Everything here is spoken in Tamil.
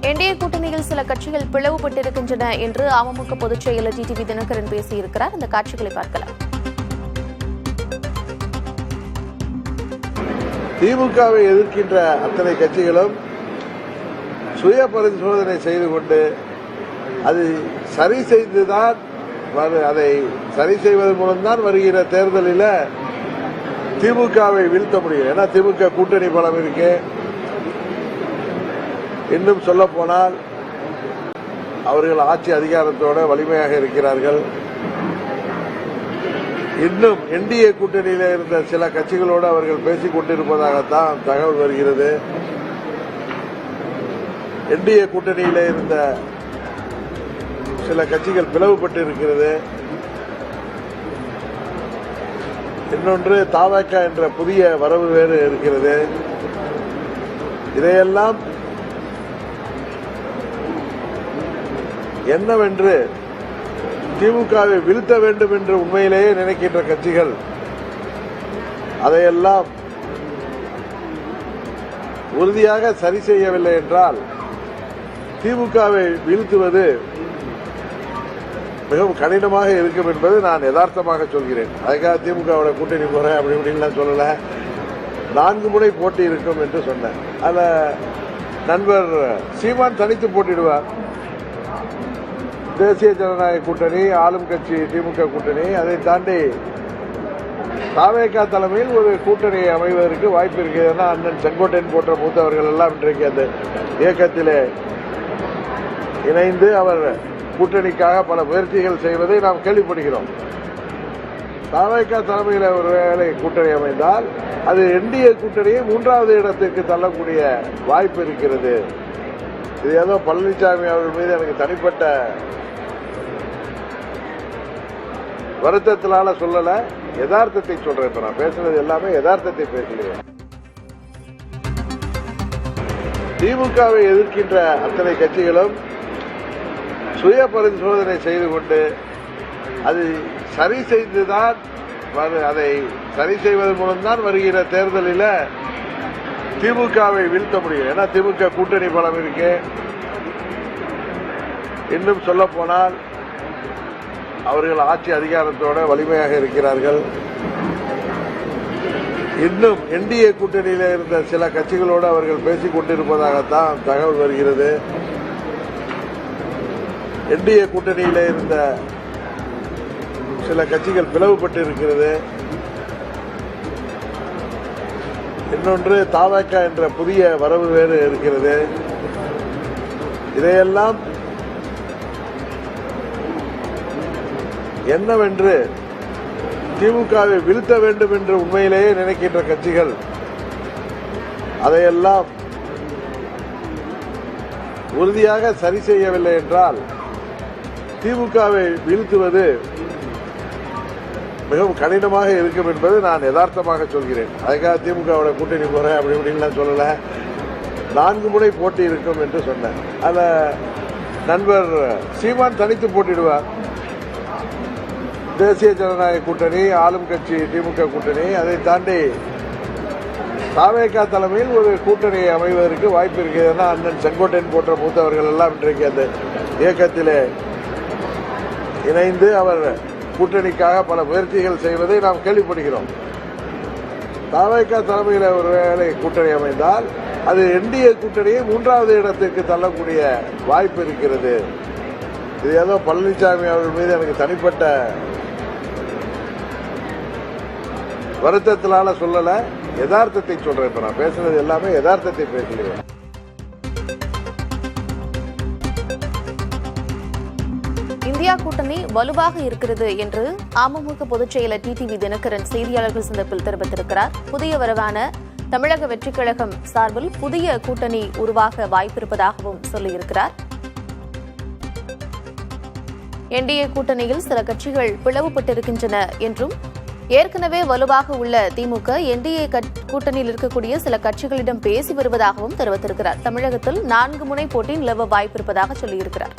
என்டிஏ கூட்டணியில் சில கட்சிகள் பிளவுபட்டிருக்கின்றன என்று அமமுக பொதுச் செயலர் டிடிவி தினகரன் பேசியிருக்கிறார். அந்த காட்சிகளை பார்க்கலாம். திமுகவை எதிர்க்கின்ற அத்தனை கட்சிகளும் சுய பரிசோதனை செய்து கொண்டு அது சரி செய்துதான் அதை சரி செய்வதன் மூலம்தான் வருகிற தேர்தலில் திமுகவை வீழ்த்த முடியும். ஏன்னா திமுக கூட்டணி பலம் இருக்கு. இன்னும் சொல்ல போனால் அவர்கள் ஆட்சி அதிகாரத்தோட வலிமையாக இருக்கிறார்கள். இன்னும் என்டிஏ கூட்டணியில் இருந்த சில கட்சிகளோடு அவர்கள் பேசிக் கொண்டிருப்பதாகத்தான் தகவல் வருகிறது. என்டிஏ கூட்டணியில் இருந்த சில கட்சிகள் பிளவுபட்டு இருக்கிறது. இன்னொன்று தவேக என்ற புதிய வரவு வேறு இருக்கிறது. இதையெல்லாம் என்னவென்று திமுகவை வீழ்த்த வேண்டும் என்று உண்மையிலேயே நினைக்கின்ற கட்சிகள் அதையெல்லாம் உறுதியாக சரி செய்யவில்லை என்றால் திமுகவை வீழ்த்துவது மிகவும் கடினமாக இருக்கும் என்பது நான் யதார்த்தமாக சொல்கிறேன். அதுக்காக திமுகவோட கூட்டணி போறேன் அப்படி இப்படின்லாம் சொல்லல. 4 முறை போட்டி இருக்கும் என்று சொன்னேன். அதில் நண்பர் சீமான் தனித்து போட்டிடுவார். தேசிய ஜனநாயக கூட்டணி, ஆளும் கட்சி திமுக கூட்டணி, அதை தாண்டி தவேக தலைமையில் ஒரு கூட்டணி அமைவதற்கு வாய்ப்பு இருக்கிறது. அண்ணன் செங்கோட்டையன் போன்ற மூத்தவர்கள் எல்லாம் இன்றைக்கு அந்த இயக்கத்திலே இணைந்து அவர் கூட்டணிக்காக பல முயற்சிகள் செய்வதை நாம் கேள்விப்படுகிறோம். தவேக தலைமையில் ஒருவேளை கூட்டணி அமைந்தால் அது என்டிஏ கூட்டணியை 3வது இடத்திற்கு தள்ளக்கூடிய வாய்ப்பு இருக்கிறது. இது ஏதோ பழனிசாமி அவர்கள் மீது எனக்கு தனிப்பட்ட வருத்தத்தினால சொல்லல, யதார்த்தத்தை சொல்றேன். இப்ப நான் பேசுறது எல்லாமே யதார்த்தத்தை பேசுகிறேன். திமுகவை எதிர்க்கின்ற அத்தனை கட்சிகளும் சுய பரிசோதனை செய்து கொண்டு அது சரி செய்துதான் அதை சரி செய்வதன் மூலம்தான் வருகிற தேர்தலில் திமுகவை வீழ்த்த முடியும். ஏன்னா திமுக கூட்டணி பலம் இருக்கு. இன்னும் சொல்ல போனால் அவர்கள் ஆட்சி அதிகாரத்தோட வலிமையாக இருக்கிறார்கள். இன்னும் என்டிஏ கூட்டணியில் இருந்த சில கட்சிகளோடு அவர்கள் பேசிக் கொண்டிருப்பதாகத்தான் தகவல் வருகிறது. என்டிஏ கூட்டணியில் இருந்த சில கட்சிகள் பிளவுபட்டு இருக்கிறது. இன்னொன்று தவேக என்ற புதிய வரவு வேறு இருக்கிறது. இதையெல்லாம் என்னவென்று திமுகவை வீழ்த்த வேண்டும் என்று உண்மையிலேயே நினைக்கின்ற கட்சிகள் அதையெல்லாம் உறுதியாக சரி செய்யவில்லை என்றால் திமுகவை வீழ்த்துவது மிகவும் கடினமாக இருக்கும் என்பது நான் யதார்த்தமாக சொல்கிறேன். அதுக்காக திமுகவோட கூட்டணி போறேன் அப்படி இப்படின்லாம் சொல்லல. 4 முறை போட்டி இருக்கும் என்று சொன்னேன். அதில் நண்பர் சீமான் தனித்து போட்டிடுவார். தேசிய ஜனநாயக கூட்டணி, ஆளும் கட்சி திமுக கூட்டணி, அதை தாண்டி தவேக தலைமையில் ஒரு கூட்டணி அமைவதற்கு வாய்ப்பு இருக்கிறது. அண்ணன் செங்கோட்டையன் போன்ற மூத்தவர்கள் எல்லாம் இன்றைக்கு அந்த இயக்கத்திலே இணைந்து அவர் கூட்டணிக்காக பல முயற்சிகள் செய்வதை நாம் கேள்விப்படுகிறோம். தவேக தலைமையில் ஒருவேளை கூட்டணி அமைந்தால் அது என்டிஏ கூட்டணியை 3வது இடத்திற்கு தள்ளக்கூடிய வாய்ப்பு இருக்கிறது. இது ஏதோ பழனிசாமி அவர்கள் மீது எனக்கு தனிப்பட்ட வருத்தத்தினால சொல்லல, யதார்த்தத்தை சொல்றேன். இப்ப நான் பேசுறது எல்லாமே யதார்த்தத்தை பேசுகிறேன். இந்தியா கூட்டணி வலுவாக இருக்கிறது என்று அமமுக பொதுச் செயலர் டிடிவி தினகரன் செய்தியாளர்கள் சந்திப்பில் தெரிவித்திருக்கிறார். புதிய வரவான தமிழக வெற்றிக் கழகம் சார்பில் புதிய கூட்டணி உருவாக வாய்ப்பிருப்பதாகவும் சொல்லியிருக்கிறார். என்டிஏ கூட்டணியில் சில கட்சிகள் பிளவுபட்டிருக்கின்றன என்றும் ஏற்கனவே வலுவாக உள்ள திமுக என்டிஏ கூட்டணியில் இருக்கக்கூடிய சில கட்சிகளிடம் பேசி வருவதாகவும் தெரிவித்திருக்கிறார். தமிழகத்தில் 4 முனை போட்டி நிலவ வாய்ப்பிருப்பதாக சொல்லியிருக்கிறார்.